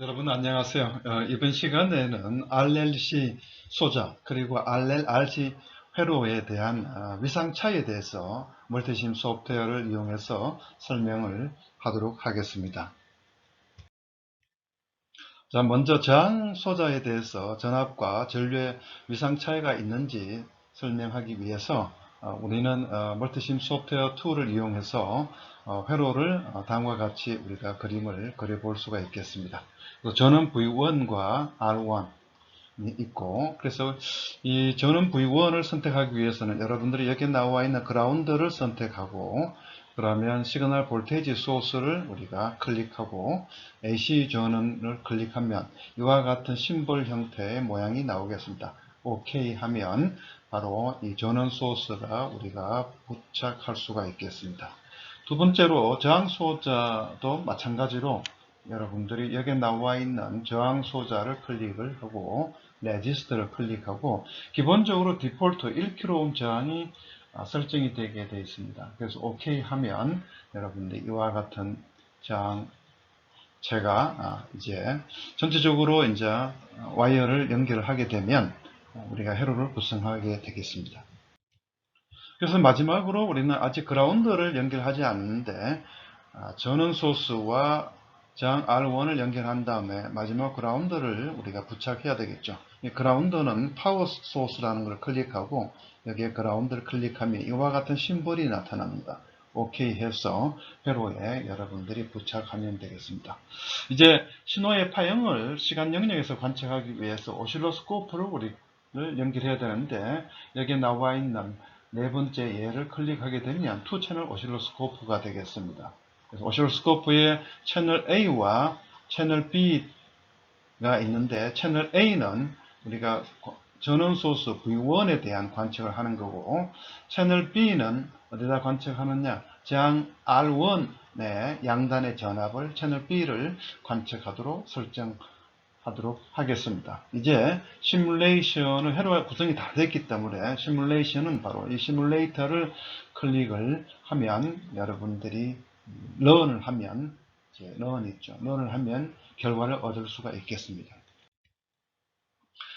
여러분 안녕하세요. 이번 시간에는 RLC 소자 그리고 RLRC 회로에 대한 위상 차이에 대해서 멀티심 소프트웨어를 이용해서 설명을 하도록 하겠습니다. 자, 먼저 저항 소자에 대해서 전압과 전류의 위상 차이가 있는지 설명하기 위해서 우리는 멀티심 소프트웨어 툴을 이용해서 회로를 다음과 같이 우리가 그림을 그려볼 수가 있겠습니다. 저는 V1과 R1이 있고, 그래서 이 저는 V1을 선택하기 위해서는 여러분들이 여기 나와 있는 그라운드를 선택하고, 그러면 시그널 볼테이지 소스를 우리가 클릭하고 AC 전원을 클릭하면 이와 같은 심볼 형태의 모양이 나오겠습니다. OK 하면 바로 이 전원 소스가 우리가 부착할 수가 있겠습니다. 두 번째로 저항 소자도 마찬가지로 여러분들이 여기 나와 있는 저항 소자를 클릭을 하고 레지스터를 클릭하고 기본적으로 디폴트 1kΩ 저항이 설정이 되게 되어 있습니다. 그래서 OK 하면 여러분들 이와 같은 저항 제가 이제 전체적으로 이제 와이어를 연결을 하게 되면 우리가 회로를 구성하게 되겠습니다. 그래서 마지막으로 우리는 아직 그라운드를 연결하지 않는데 전원 소스와 저항 R1을 연결한 다음에 마지막 그라운드를 우리가 부착해야 되겠죠. 이 그라운드는 파워 소스라는 걸 클릭하고 여기에 그라운드를 클릭하면 이와 같은 심볼이 나타납니다. OK 해서 회로에 여러분들이 부착하면 되겠습니다. 이제 신호의 파형을 시간 영역에서 관측하기 위해서 오실로스코프를 우리를 연결해야 되는데 여기에 나와 있는 네 번째 예를 클릭하게 되면 2채널 오실로스코프가 되겠습니다. 그래서 오실로스코프에 채널 A와 채널 B가 있는데 채널 A는 우리가 전원 소스 V1에 대한 관측을 하는 거고 채널 B는 어디다 관측하느냐 저항 R1의 양단의 전압을 채널 B를 관측하도록 설정하도록 하겠습니다. 이제 시뮬레이션은 회로가 구성이 다 됐기 때문에 시뮬레이션은 바로 이 시뮬레이터를 클릭을 하면 여러분들이 런을 하면 런 있죠. 런을 하면 결과를 얻을 수가 있겠습니다.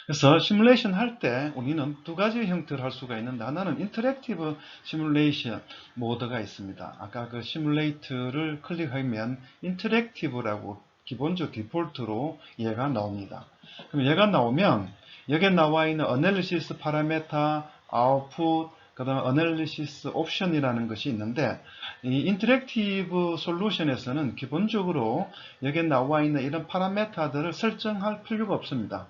그래서 시뮬레이션 할 때 우리는 두 가지 형태를 할 수가 있는데 하나는 인터랙티브 시뮬레이션 모드가 있습니다. 아까 그 시뮬레이트를 클릭하면 인터랙티브라고 기본적 디폴트로 얘가 나옵니다. 그럼 얘가 나오면 여기에 나와 있는 어널리시스 파라메타, 아웃풋, 그 다음에 어널리시스 옵션이라는 것이 있는데 이 인터랙티브 솔루션에서는 기본적으로 여기에 나와 있는 이런 파라메타들을 설정할 필요가 없습니다.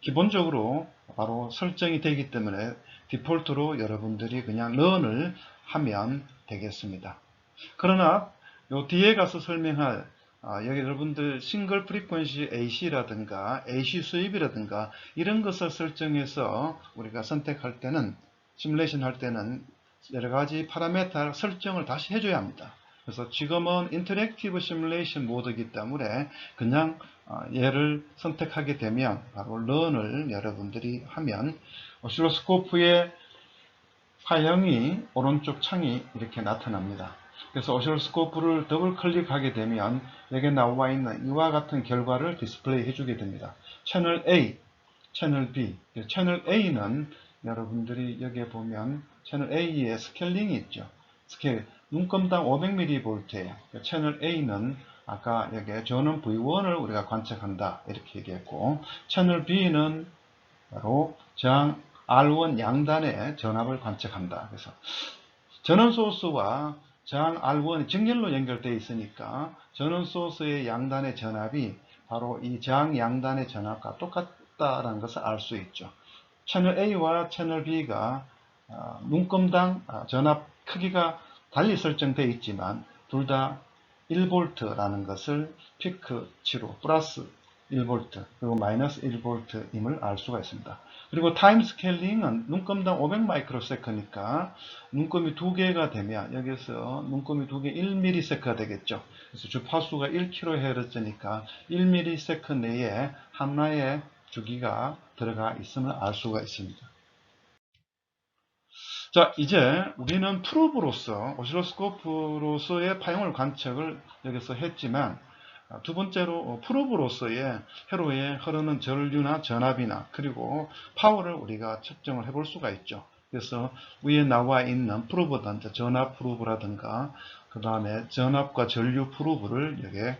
기본적으로 바로 설정이 되기 때문에 디폴트로 여러분들이 그냥 런을 하면 되겠습니다. 그러나 요 뒤에 가서 설명할 여기 여러분들 싱글 프리퀀시 AC라든가 AC 수입이라든가 이런 것을 설정해서 우리가 선택할 때는 시뮬레이션 할 때는 여러 가지 파라메타 설정을 다시 해줘야 합니다. 그래서 지금은 인터랙티브 시뮬레이션 모드이기 때문에 그냥 얘를 선택하게 되면 바로 런을 여러분들이 하면 오실로스코프의 화형이 오른쪽 창이 이렇게 나타납니다. 그래서 오실로스코프를 더블 클릭하게 되면 여기에 나와 있는 이와 같은 결과를 디스플레이 해주게 됩니다. 채널 A, 채널 B. 채널 A는 여러분들이 여기에 보면 채널 A에 스케일링이 있죠. 스케일, 눈금당 500mV예요. 채널 A는 아까 여기에 전원 V1을 우리가 관측한다 이렇게 얘기했고 채널 B는 바로 저항 R1 양단의 전압을 관측한다. 그래서 전원 소스와 저항 R1이 직렬로 연결되어 있으니까 전원 소스의 양단의 전압이 바로 이 저항 양단의 전압과 똑같다는 것을 알 수 있죠. 채널 A와 채널 B가 눈금당 전압 크기가 달리 설정되어 있지만 둘 다 1V라는 것을 피크치로 플러스 1V 그리고 마이너스 1V임을 알 수가 있습니다. 그리고 타임 스케일링은 눈금당 500마이크로세컨이니까 눈금이 두 개가 되면 여기서 눈금이 두 개 1ms가 되겠죠. 그래서 주파수가 1kHz니까 1ms 내에 하나의 주기가 들어가 있음을 알 수가 있습니다. 자, 이제 우리는 프로브로서 오실로스코프로서의 파형을 관측을 여기서 했지만 두 번째로 프로브로서의 회로에 흐르는 전류나 전압이나 그리고 파워를 우리가 측정을 해볼 수가 있죠. 그래서 위에 나와 있는 프로브단자 전압 프로브라든가 그 다음에 전압과 전류 프로브를 여기에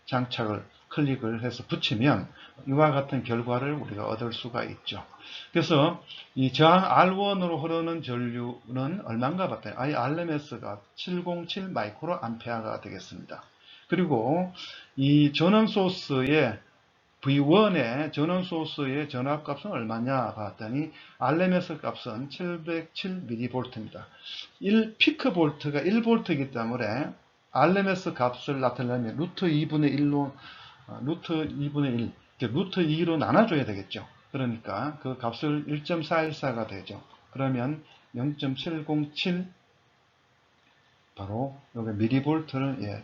장착을 클릭을 해서 붙이면 이와 같은 결과를 우리가 얻을 수가 있죠. 그래서 이 저항 R1으로 흐르는 전류는 얼마인가 봤더니 RMS가 707 마이크로 암페어가 되겠습니다. 그리고 이 전원 소스의 V1의 전원 소스의 전압값은 얼마냐 봤더니 RMS 값은 707mV입니다. 1피크 볼트가 1V이기 때문에 RMS 값을 나타내려면 루트 2분의 1로 루트 2분의 1 루트 2로 나눠줘야 되겠죠. 그러니까 그 값을 1.414가 되죠. 그러면 0.707 바로 여기 미리볼트는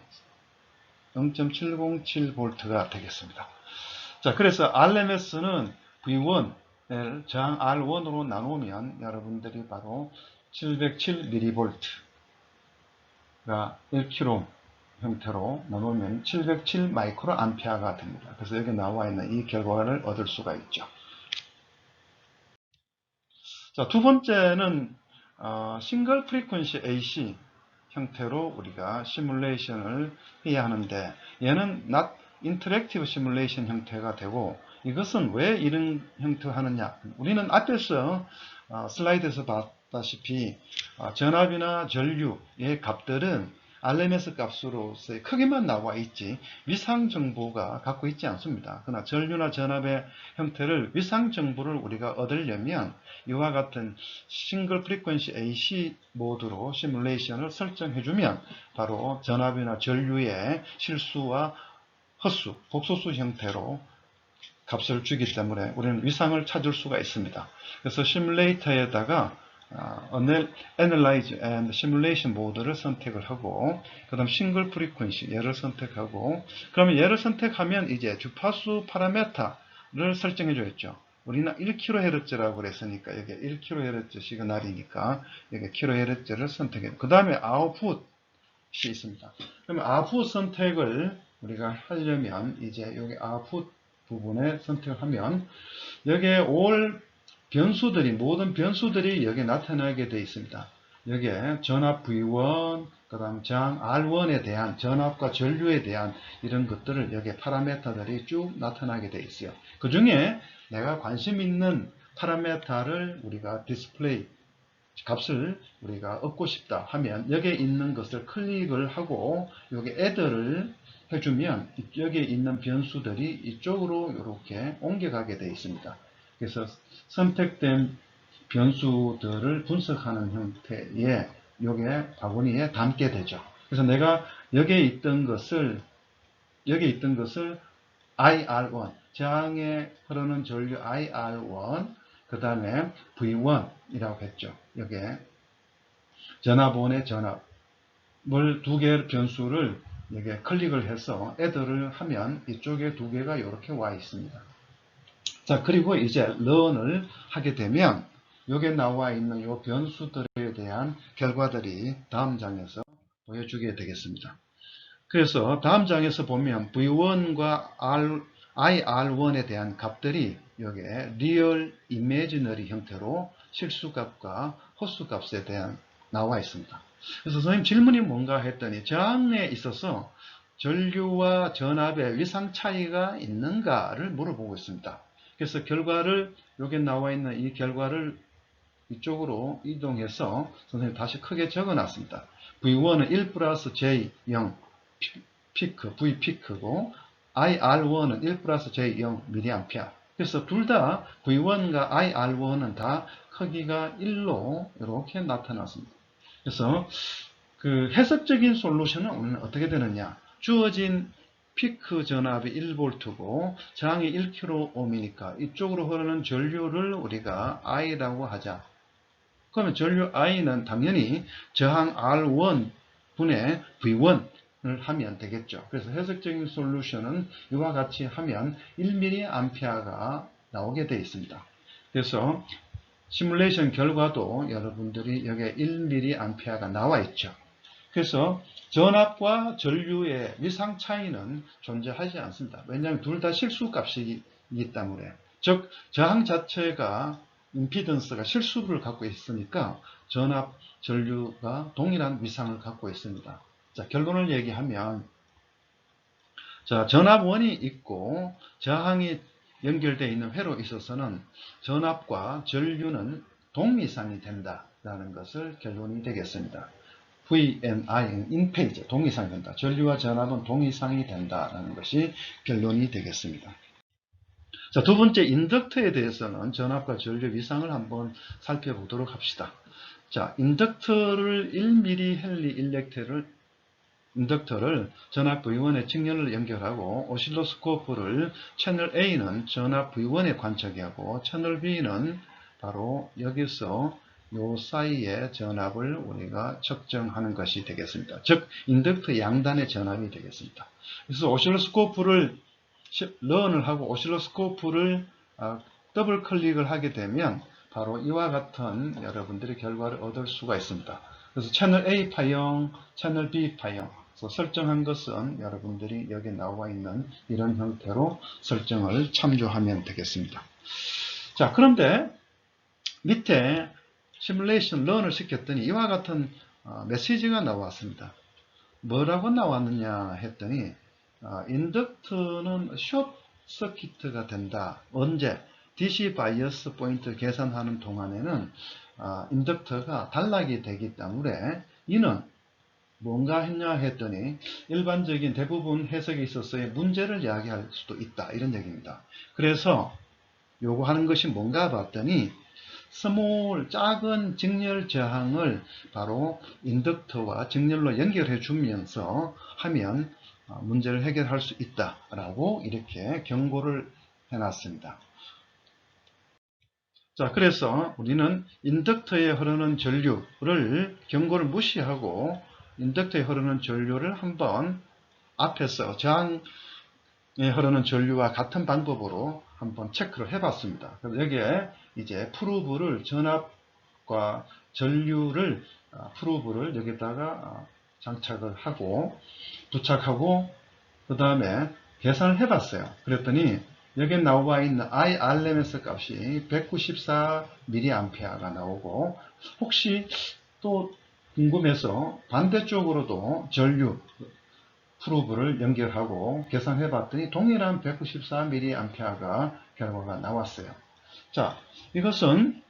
0.707V가 되겠습니다. 자, 그래서 RMS는 V1을 저항 R1으로 나누면 여러분들이 바로 707mV가 1kΩ 형태로 나누면 707 마이크로 암페어가 됩니다. 그래서 여기 나와 있는 이 결과를 얻을 수가 있죠. 자, 두 번째는 싱글 프리퀀시 AC 형태로 우리가 시뮬레이션을 해야 하는데 얘는 not interactive simulation 형태가 되고 이것은 왜 이런 형태로 하느냐 우리는 앞에서 슬라이드에서 봤다시피 전압이나 전류의 값들은 RMS 값으로서의 크기만 나와 있지 위상 정보가 갖고 있지 않습니다. 그러나 전류나 전압의 형태를 위상 정보를 우리가 얻으려면 이와 같은 싱글 프리퀀시 AC 모드로 시뮬레이션을 설정해주면 바로 전압이나 전류의 실수와 헛수, 복소수 형태로 값을 주기 때문에 우리는 위상을 찾을 수가 있습니다. 그래서 시뮬레이터에다가 Analyze and Simulation 모드를 선택을 하고 그 다음 싱글 프리퀀시 얘를 선택하고 그러면 얘를 선택하면 이제 주파수 파라메타를 설정해 줘야죠. 우리는 1kHz라고 그랬으니까 여기 1kHz 시그널이니까 여기 kHz를 선택해 그 다음에 아웃풋이 있습니다. 그러면 아웃풋 선택을 우리가 하려면 이제 여기 아웃풋 부분에 선택을 하면 여기에 올 변수들이 모든 변수들이 여기에 나타나게 되어 있습니다. 여기에 전압 V1 그 다음 저항 R1에 대한 전압과 전류에 대한 이런 것들을 여기에 파라메타들이 쭉 나타나게 되어 있어요. 그 중에 내가 관심 있는 파라메타를 우리가 디스플레이 값을 우리가 얻고 싶다 하면 여기에 있는 것을 클릭을 하고 여기 add를 해주면 여기에 있는 변수들이 이쪽으로 이렇게 옮겨가게 되어 있습니다. 그래서 선택된 변수들을 분석하는 형태의 요게 바구니에 담게 되죠. 그래서 내가 여기에 있던 것을 IR1 저항에 흐르는 전류 IR1 그 다음에 V1이라고 했죠. 여기에 전압원의 전압을 두 개의 변수를 여기에 클릭을 해서 add를 하면 이쪽에 두 개가 이렇게 와 있습니다. 자, 그리고 이제 런을 하게 되면 여기에 나와 있는 이 변수들에 대한 결과들이 다음 장에서 보여주게 되겠습니다. 그래서 다음 장에서 보면 V1과 IR1에 대한 값들이 여기에 리얼 이미지너리 형태로 실수값과 헛수값에 대한 나와 있습니다. 그래서 선생님 질문이 뭔가 했더니 저항에 있어서 전류와 전압의 위상 차이가 있는가를 물어보고 있습니다. 그래서 결과를 여기 나와 있는 이 결과를 이쪽으로 이동해서 선생님 다시 크게 적어 놨습니다. V1은 1 플러스 J0 피크, V 피크고 IR1은 1 플러스 J0 mA. 그래서 둘 다 V1과 IR1은 다 크기가 1로 이렇게 나타났습니다. 그래서 그 해석적인 솔루션은 우리는 어떻게 되느냐? 주어진 피크 전압이 1V고 저항이 1kΩ이니까 이쪽으로 흐르는 전류를 우리가 I라고 하자. 그러면 전류 I는 당연히 저항 R1 분의 V1을 하면 되겠죠. 그래서 해석적인 솔루션은 이와 같이 하면 1mA가 나오게 되어 있습니다. 그래서 시뮬레이션 결과도 여러분들이 여기에 1mA가 나와 있죠. 그래서 전압과 전류의 위상 차이는 존재하지 않습니다. 왜냐하면 둘 다 실수값이기 때문에. 즉 저항 자체가 임피던스가 실수를 갖고 있으니까 전압, 전류가 동일한 위상을 갖고 있습니다. 자, 결론을 얘기하면 자, 전압원이 있고 저항이 연결되어 있는 회로 있어서는 전압과 전류는 동위상이 된다라는 것을 결론이 되겠습니다. V and I는 인페이지, 동위상이 된다. 전류와 전압은 동위상이 된다라는 것이 결론이 되겠습니다. 자, 두 번째 인덕터에 대해서는 전압과 전류 위상을 한번 살펴보도록 합시다. 자, 인덕터를 1mH 인덕터를 전압 V1에 직렬을 연결하고 오실로스코프를 채널 A는 전압 V1에 관측이 하고 채널 B는 바로 여기서 요 사이의 전압을 우리가 측정하는 것이 되겠습니다. 즉 인덕터 양단의 전압이 되겠습니다. 그래서 오실로스코프를 런을 하고 오실로스코프를 더블 클릭을 하게 되면 바로 이와 같은 여러분들이 결과를 얻을 수가 있습니다. 그래서 채널 A 파형, 채널 B 파형 설정한 것은 여러분들이 여기 나와 있는 이런 형태로 설정을 참조하면 되겠습니다. 자, 그런데 밑에 시뮬레이션 런을 시켰더니 이와 같은 메시지가 나왔습니다. 뭐라고 나왔느냐 했더니 인덕터는 숏 서킷가 된다. 언제? DC 바이어스 포인트 계산하는 동안에는 인덕터가 단락이 되기 때문에 이는 뭔가 했냐 했더니 일반적인 대부분 해석에 있어서의 문제를 이야기할 수도 있다. 이런 얘기입니다. 그래서 요거 하는 것이 뭔가 봤더니 스몰 작은 직렬 저항을 바로 인덕터와 직렬로 연결해 주면서 하면 문제를 해결할 수 있다라고 이렇게 경고를 해놨습니다. 자, 그래서 우리는 인덕터에 흐르는 전류를 경고를 무시하고 인덕터에 흐르는 전류를 한번 앞에서 저항에 흐르는 전류와 같은 방법으로 한번 체크를 해봤습니다. 그래서 여기에 이제 프로브를 전압과 전류를 프로브를 여기다가 장착을 하고 부착하고 그 다음에 계산을 해봤어요. 그랬더니 여기에 나와 있는 IRMS 값이 194mA가 나오고 혹시 또 궁금해서 반대쪽으로도 전류 프로브를 연결하고 계산해 봤더니 동일한 194mA가 결과가 나왔어요. 자, 이것은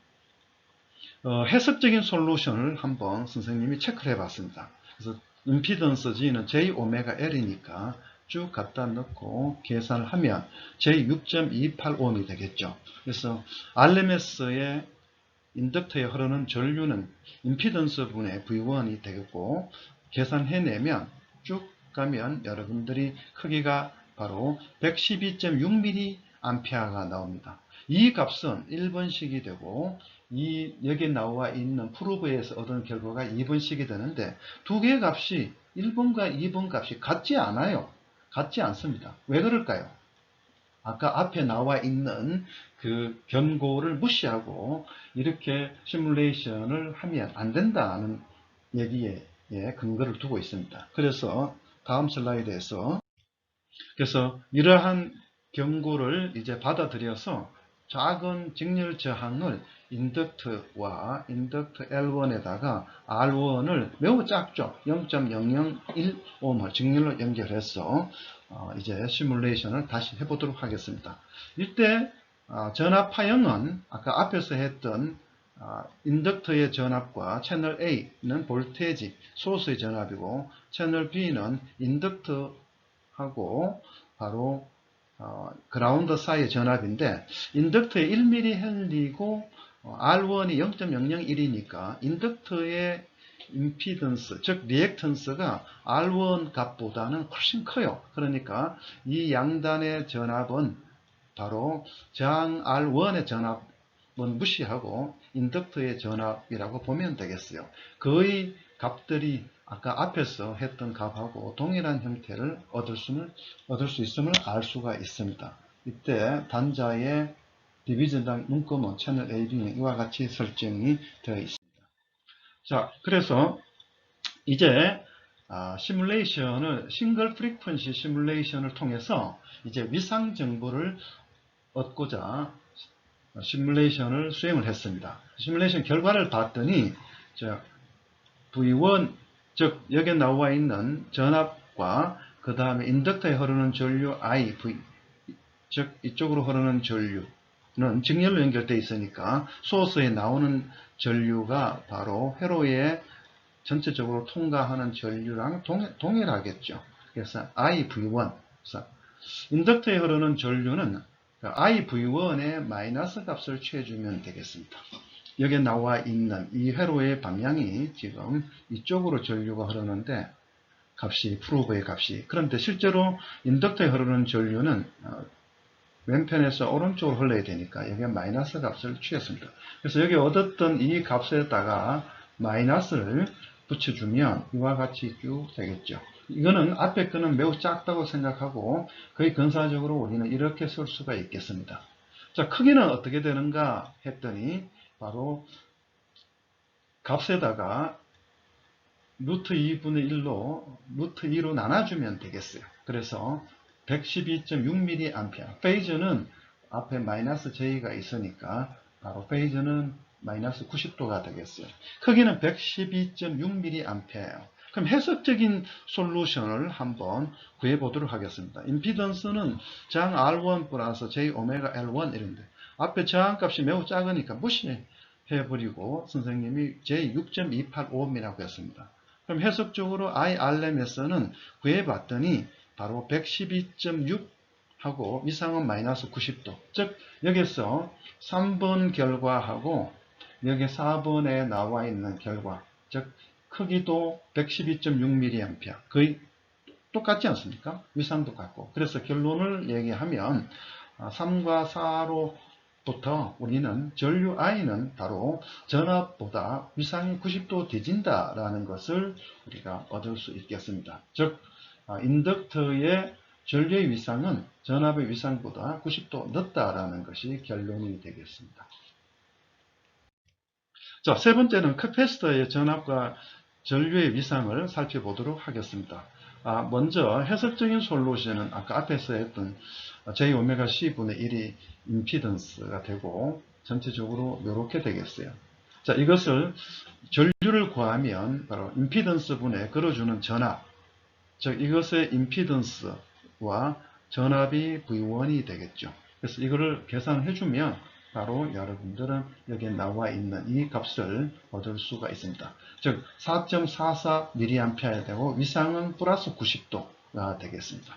해석적인 솔루션을 한번 선생님이 체크를 해 봤습니다. 그래서 임피던스 G는 JωL이니까 쭉 갖다 넣고 계산을 하면 J6.285이 되겠죠. 그래서 RMS의 인덕터에 흐르는 전류는 임피던스 분의 V1이 되겠고 계산해내면 쭉 가면 여러분들이 크기가 바로 112.6mA가 나옵니다. 이 값은 1번씩이 되고 여기에 나와 있는 프로브에서 얻은 결과가 2번씩이 되는데 두 개의 값이 1번과 2번 값이 같지 않아요. 같지 않습니다. 왜 그럴까요? 아까 앞에 나와 있는 그 경고를 무시하고 이렇게 시뮬레이션을 하면 안 된다는 얘기에 근거를 두고 있습니다. 그래서 다음 슬라이드에서 그래서 이러한 경고를 이제 받아들여서 작은 직렬 저항을 인덕터와 인덕터 L1에다가 R1을 매우 작죠. 0.001옴을 직렬로 연결해서 이제 시뮬레이션을 다시 해보도록 하겠습니다. 이때 전압 파형은 아까 앞에서 했던 인덕터의 전압과 채널 A는 볼테이지, 소스의 전압이고 채널 B는 인덕터하고 바로 그라운드 사이의 전압인데 인덕터의 1mH이고 R1이 0.001이니까 인덕터의 임피던스, 즉 리액턴스가 R1 값보다는 훨씬 커요. 그러니까 이 양단의 전압은 바로 저항 R1의 전압은 무시하고 인덕터의 전압이라고 보면 되겠어요. 거의 값들이 아까 앞에서 했던 값하고 동일한 형태를 얻을 수 있음을 알 수가 있습니다. 이때 단자의 디비전당 문구문 채널 AB는 이와 같이 설정이 되어 있습니다. 자, 그래서 이제 시뮬레이션을 싱글 프리퀀시 시뮬레이션을 통해서 이제 위상 정보를 얻고자 시뮬레이션을 수행을 했습니다. 시뮬레이션 결과를 봤더니 V1 즉 여기에 나와 있는 전압과 그 다음에 인덕터에 흐르는 전류 I, V 즉 이쪽으로 흐르는 전류는 직렬로 연결되어 있으니까 소스에 나오는 전류가 바로 회로에 전체적으로 통과하는 전류랑 동일하겠죠. 그래서 IV1 그래서 인덕터에 흐르는 전류는 IV1의 마이너스 값을 취해주면 되겠습니다. 여기에 나와 있는 이 회로의 방향이 지금 이쪽으로 전류가 흐르는데 값이 프로브의 값이 그런데 실제로 인덕터에 흐르는 전류는 왼편에서 오른쪽으로 흘러야 되니까 여기에 마이너스 값을 취했습니다. 그래서 여기 얻었던 이 값에다가 마이너스를 붙여주면 이와 같이 쭉 되겠죠. 이거는 앞에 거는 매우 작다고 생각하고 거의 근사적으로 우리는 이렇게 쓸 수가 있겠습니다. 자, 크기는 어떻게 되는가 했더니 바로 값에다가 루트 2분의 1로 루트 2로 나눠주면 되겠어요. 그래서 112.6mA 페이즈는 앞에 마이너스 J가 있으니까 바로 페이즈는 마이너스 90도가 되겠어요. 크기는 112.6mA 그럼 해석적인 솔루션을 한번 구해보도록 하겠습니다. 임피던스는 저항 R1 플러스 J 오메가 L1 이런데 앞에 저항값이 매우 작으니까 무시해버리고 선생님이 J 6.285ohm이라고 했습니다. 그럼 해석적으로 IRMS는 구해봤더니 바로 112.6 하고 위상은 마이너스 90도 즉 여기서 3번 결과하고 여기 4번에 나와 있는 결과 즉 크기도 112.6mA 거의 똑같지 않습니까? 위상도 같고 그래서 결론을 얘기하면 3과 4로부터 우리는 전류 I는 바로 전압보다 위상이 90도 뒤진다 라는 것을 우리가 얻을 수 있겠습니다. 즉 인덕터의 전류의 위상은 전압의 위상보다 90도 늦다라는 것이 결론이 되겠습니다. 자, 세 번째는 캐패시터의 전압과 전류의 위상을 살펴보도록 하겠습니다. 먼저 해석적인 솔루션은 아까 앞에서 했던 JωC분의 1이 임피던스가 되고 전체적으로 이렇게 되겠어요. 자, 이것을 전류를 구하면 바로 임피던스 분에 걸어주는 전압 즉 이것의 임피던스와 전압이 V1이 되겠죠. 그래서 이거를 계산해 주면 바로 여러분들은 여기에 나와 있는 이 값을 얻을 수가 있습니다. 즉 4.44mA 되고 위상은 플러스 90도가 되겠습니다.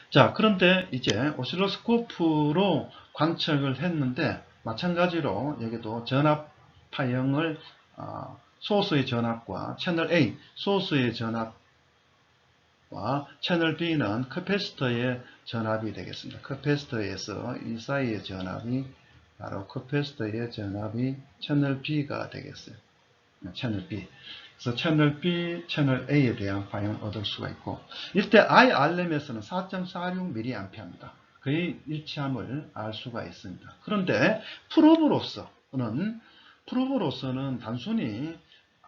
자, 그런데 이제 오실로스코프로 관측을 했는데 마찬가지로 여기도 전압 파형을 소스의 전압과 채널 A 소스의 전압 채널 B는 캐패시터의 전압이 되겠습니다. 캐패시터에서 이 사이의 전압이 바로 캐패시터의 전압이 채널 B가 되겠어요. 채널 B. 그래서 채널 B, 채널 A에 대한 파형을 얻을 수가 있고 이때 IRMS는 4.46mA입니다. 거의 일치함을 알 수가 있습니다. 그런데 프로브로서는 단순히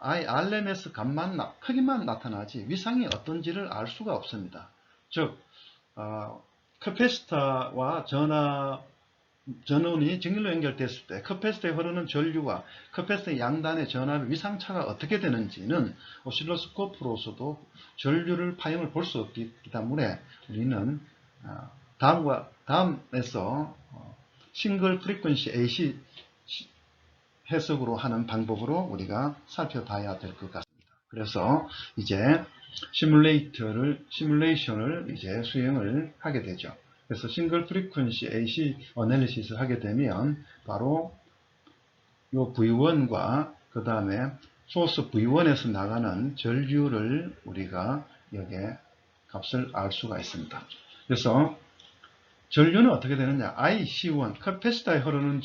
IRMS 값만 크기만 나타나지 위상이 어떤지를 알 수가 없습니다. 즉 캐패시터와 전원이 직렬로 연결됐을 때 캐패시터에 흐르는 전류와 캐패시터 양단의 전압의 위상차가 어떻게 되는지는 오실로스코프로서도 전류를 파형을 볼 수 없기 때문에 우리는 다음에서 싱글 프리퀀시 AC 해석으로 하는 방법으로 우리가 살펴봐야 될 것 같습니다. 그래서 이제 시뮬레이션을 이제 수행을 하게 되죠. 그래서 싱글 프리퀀시 AC 어널리시스를 하게 되면 바로 이 V1과 그 다음에 소스 V1에서 나가는 전류를 우리가 여기에 값을 알 수가 있습니다. 그래서 전류는 어떻게 되느냐? IC1 캐패시터에 흐르는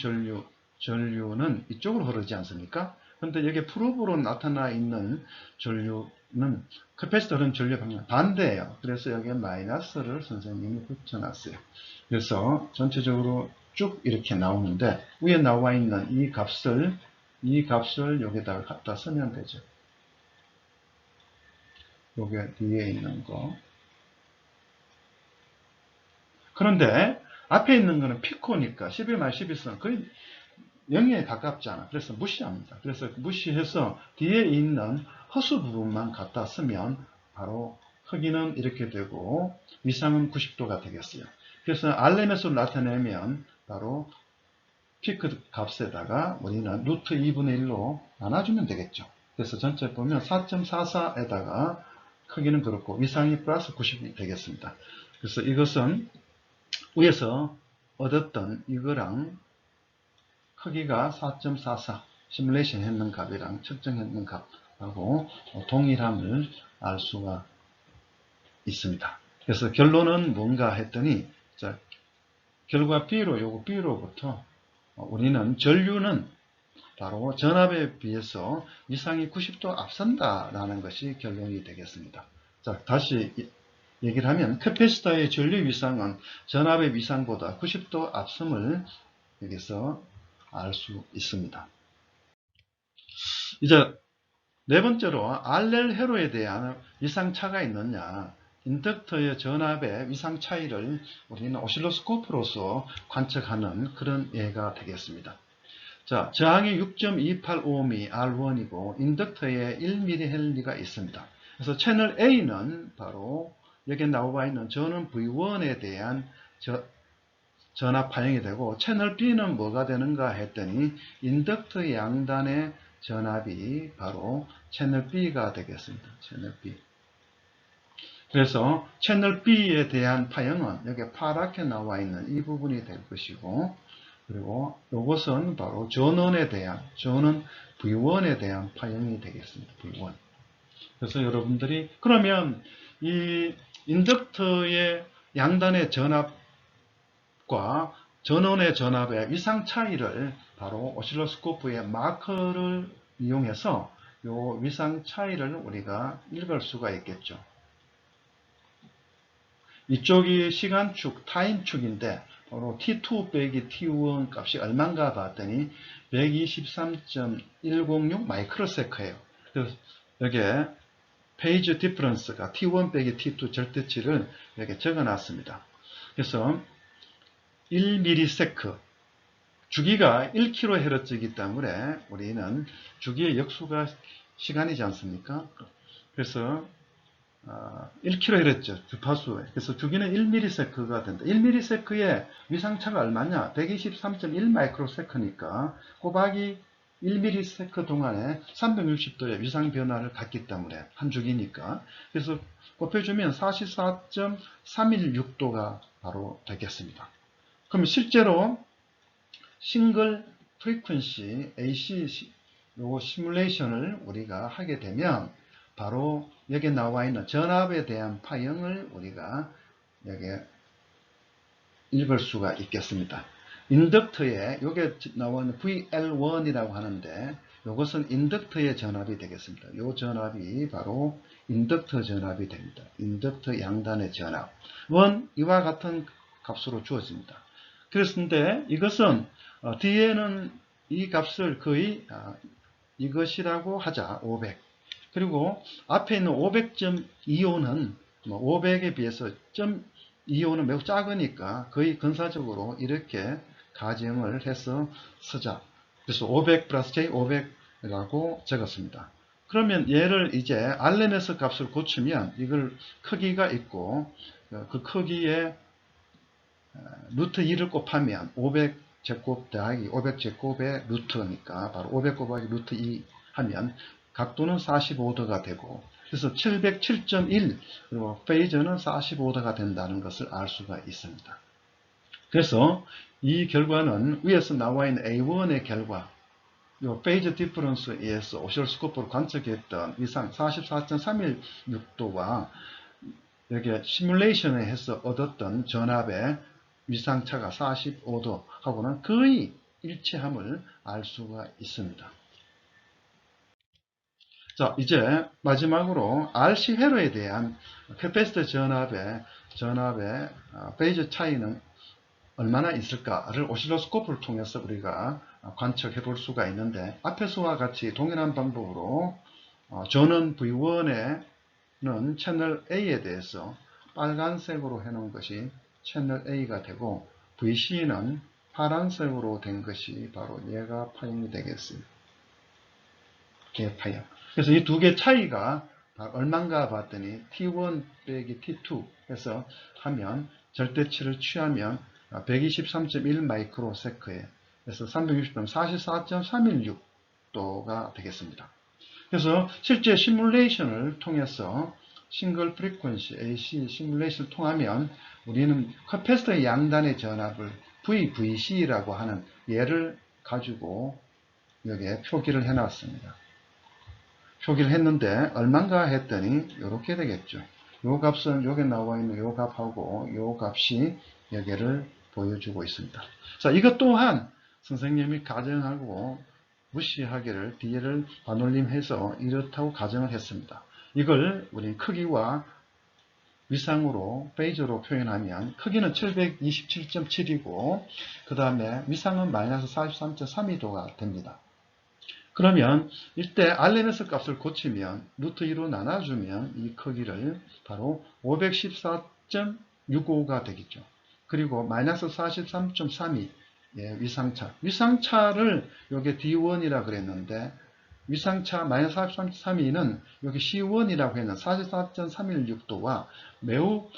전류는 이쪽으로 흐르지 않습니까? 그런데 여기 프로브로 나타나 있는 전류는 캐패시터 흐르는 전류 방향 반대예요. 그래서 여기에 마이너스를 선생님이 붙여놨어요. 그래서 전체적으로 쭉 이렇게 나오는데 위에 나와 있는 이 값을 여기다가 갖다 쓰면 되죠. 요게 뒤에 있는 거. 그런데 앞에 있는 거는 피코니까 11-11선 거의 0에 가깝잖아. 그래서 무시합니다. 그래서 무시해서 뒤에 있는 허수 부분만 갖다 쓰면 바로 크기는 이렇게 되고 위상은 90도가 되겠어요. 그래서 RMS로 나타내면 바로 피크 값에다가 우리는 루트 2분의 1로 나눠주면 되겠죠. 그래서 전체 보면 4.44에다가 크기는 그렇고 위상이 플러스 90이 되겠습니다. 그래서 이것은 위에서 얻었던 이거랑 크기가 4.44 시뮬레이션 했는 값이랑 측정했는 값하고 동일함을 알 수가 있습니다. 그래서 결론은 뭔가 했더니 자, 결과 B로 요거 B로부터 우리는 전류는 바로 전압에 비해서 위상이 90도 앞선다라는 것이 결론이 되겠습니다. 자, 다시 얘기를 하면 캐패시터의 전류 위상은 전압의 위상보다 90도 앞섬을 여기서 알 수 있습니다. 이제 네 번째로 RL 회로에 대한 위상차가 있느냐, 인덕터의 전압의 위상 차이를 우리는 오실로스코프로서 관측하는 그런 예가 되겠습니다. 자, 저항이 6.28ohm이 R1이고 인덕터에 1mH가 있습니다. 그래서 채널 A는 바로 여기에 나와 있는 저는 V1에 대한 전압 파형이 되고 채널 B는 뭐가 되는가 했더니 인덕터 양단의 전압이 바로 채널 B가 되겠습니다. 채널 B. 그래서 채널 B에 대한 파형은 여기 파랗게 나와 있는 이 부분이 될 것이고 그리고 이것은 바로 전원에 대한 전원 V1에 대한 파형이 되겠습니다. V1. 그래서 여러분들이 그러면 이 인덕터의 양단의 전압과 전원의 전압의 위상 차이를 바로 오실로스코프의 마커를 이용해서 이 위상 차이를 우리가 읽을 수가 있겠죠. 이쪽이 시간축, 타임축인데 바로 T2 빼기 T1 값이 얼마인가 봤더니 123.106 마이크로세크예요. 그래서 여기에 페이지 디퍼런스가 T1 빼기 T2 절대치를 이렇게 적어놨습니다. 그래서 1ms 주기가 1kHz이기 때문에 우리는 주기의 역수가 시간이지 않습니까? 그래서 1kHz 주파수 그래서 주기는 1ms가 된다. 1ms의 위상차가 얼마냐? 123.1 마이크로세크니까 곱하기 1ms 동안에 360도의 위상 변화를 갖기 때문에 한 주기니까 그래서 곱해주면 44.316도가 바로 되겠습니다. 그럼 실제로 싱글 프리퀀시 AC 요거 시뮬레이션을 우리가 하게 되면 바로 여기 나와 있는 전압에 대한 파형을 우리가 여기 읽을 수가 있겠습니다. 인덕터에 여기 나와 있는 VL1이라고 하는데 이것은 인덕터의 전압이 되겠습니다. 이 전압이 바로 인덕터 전압이 됩니다. 인덕터 양단의 전압은 이와 같은 값으로 주어집니다. 그렇습니다. 이것은 뒤에는 이 값을 거의 이것이라고 하자 500 그리고 앞에 있는 500.25는 500에 비해서 0.25는 매우 작으니까 거의 근사적으로 이렇게 가정을 해서 쓰자. 그래서 500 플러스 J 500이라고 적었습니다. 그러면 얘를 이제 RMS 값을 고치면 이걸 크기가 있고 그 크기에 루트 2를 곱하면 500제곱 더하기 500제곱의 루트니까 바로 500 곱하기 루트 2 하면 각도는 45도가 되고 그래서 707.1 그리고 페이저는 45도가 된다는 것을 알 수가 있습니다. 그래서 이 결과는 위에서 나와 있는 A1의 결과 이 페이저 디퍼런스에 의해서 오실로스코프로 관측했던 위상 44.316도와 여기 시뮬레이션에 해서 얻었던 전압의 위상차가 45도 하고는 거의 일치함을 알 수가 있습니다. 자, 이제 마지막으로 RC 회로에 대한 캐패시터 전압의 페이즈 차이는 얼마나 있을까를 오실로스코프를 통해서 우리가 관측해 볼 수가 있는데 앞에서와 같이 동일한 방법으로 전원 V1의 채널 A에 대해서 빨간색으로 해놓은 것이 채널 A가 되고 VC는 파란색으로 된 것이 바로 얘가 파형이 되겠습니다. 걔 파형. 그래서 이 두 개 차이가 얼마인가 봤더니 T1 빼기 T2 해서 하면 절대치를 취하면 123.1 마이크로세크에 그래서 360도 44.316도가 되겠습니다. 그래서 실제 시뮬레이션을 통해서 싱글 프리퀀시 AC 시뮬레이션을 통하면 우리는 커패시터 양단의 전압을 VVC라고 하는 얘를 가지고 여기에 표기를 해 놨습니다. 표기를 했는데 얼마인가 했더니 이렇게 되겠죠. 요 값은 여기 나와 있는 요 값하고 요 값이 여기를 보여주고 있습니다. 자, 이것 또한 선생님이 가정하고 무시하기를 뒤를 반올림해서 이렇다고 가정을 했습니다. 이걸 우리 크기와 위상으로 페이저로 표현하면 크기는 727.7이고 그 다음에 위상은 마이너스 43.32도가 됩니다. 그러면 이때 RMS 값을 고치면 루트 2로 나눠주면 이 크기를 바로 514.65가 되겠죠. 그리고 마이너스 43.32 위상차. 위상차를 여기 D1이라 그랬는데 위상차 마이너스 43.32는 여기 C1이라고 했는 44.316도와 매우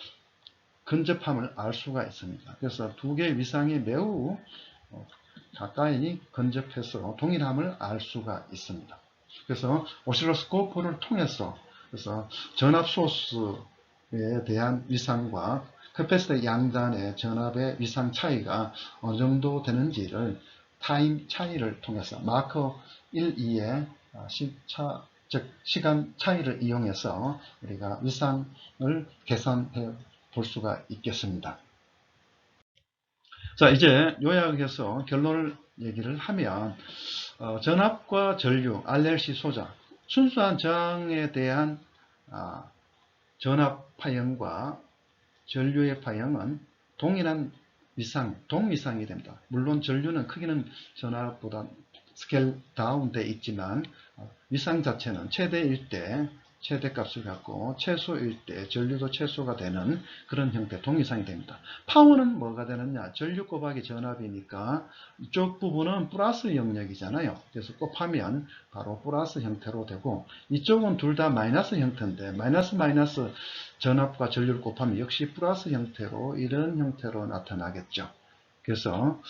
근접함을 알 수가 있습니다. 그래서 두 개의 위상이 매우 가까이 근접해서 동일함을 알 수가 있습니다. 그래서 오실로스코프를 통해서 그래서 전압 소스에 대한 위상과 커패시터 양단의 전압의 위상 차이가 어느 정도 되는지를 타임 차이를 통해서 마커 1, 2의 시차, 즉 시간 차이를 이용해서 우리가 위상을 계산해 볼 수가 있겠습니다. 자, 이제 요약해서 결론을 얘기를 하면 전압과 전류, RLC 소자, 순수한 저항에 대한 전압 파형과 전류의 파형은 동일한 위상, 동위상이 됩니다. 물론 전류는 크기는 전압보다 스케일 다운돼 있지만 위상 자체는 최대일 때 최대값을 갖고 최소일 때 전류도 최소가 되는 그런 형태 동위상이 됩니다. 파워는 뭐가 되느냐? 전류 곱하기 전압이니까 이쪽 부분은 플러스 영역이잖아요. 그래서 곱하면 바로 플러스 형태로 되고 이쪽은 둘 다 마이너스 형태인데 마이너스 마이너스 전압과 전류를 곱하면 역시 플러스 형태로 이런 형태로 나타나겠죠. 그래서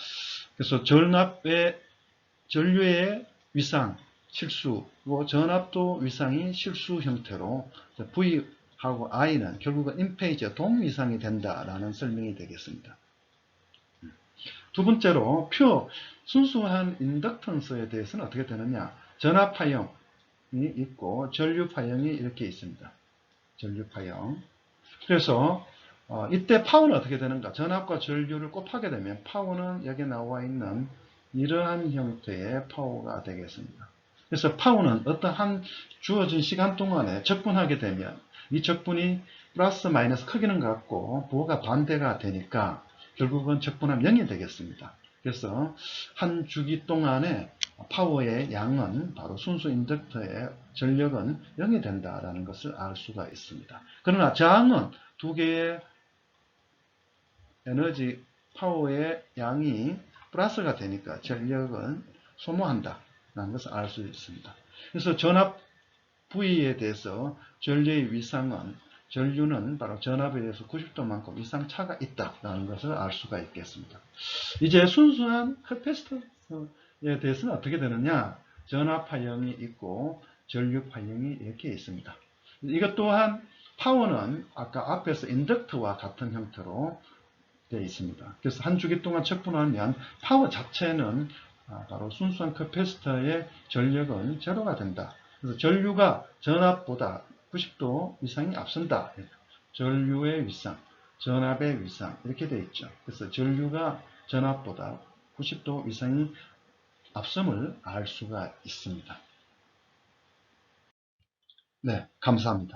전류의 위상 실수고 전압도 위상이 실수 형태로 V하고 I는 결국은 인페이저 동위상이 된다라는 설명이 되겠습니다. 두 번째로 순수한 인덕턴스에 대해서는 어떻게 되느냐? 전압 파형이 있고 전류 파형이 이렇게 있습니다. 전류 파형. 그래서 이때 파워는 어떻게 되는가? 전압과 전류를 곱하게 되면 파워는 여기 나와 있는 이러한 형태의 파워가 되겠습니다. 그래서 파워는 어떠한 주어진 시간 동안에 적분하게 되면 이 적분이 플러스 마이너스 크기는 같고 부호가 반대가 되니까 결국은 적분하면 0이 되겠습니다. 그래서 한 주기 동안에 파워의 양은 바로 순수 인덕터의 전력은 0이 된다라는 것을 알 수가 있습니다. 그러나 저항은 두 개의 에너지 파워의 양이 플러스가 되니까 전력은 소모한다라는 것을 알 수 있습니다. 그래서 전압 V에 대해서 전류의 위상은 전류는 바로 전압에 대해서 90도만큼 위상 차가 있다라는 것을 알 수가 있겠습니다. 이제 순수한 커패시터에 대해서는 어떻게 되느냐? 전압 파형이 있고 전류 파형이 이렇게 있습니다. 이것 또한 파워는 아까 앞에서 인덕터와 같은 형태로 되어 있습니다. 그래서 한 주기 동안 적분하면 파워 자체는 바로 순수한 커패시터의 전력은 제로가 된다. 그래서 전류가 전압보다 90도 이상이 앞선다. 전류의 위상, 전압의 위상 이렇게 되어 있죠. 그래서 전류가 전압보다 90도 이상이 앞섬을 알 수가 있습니다. 네, 감사합니다.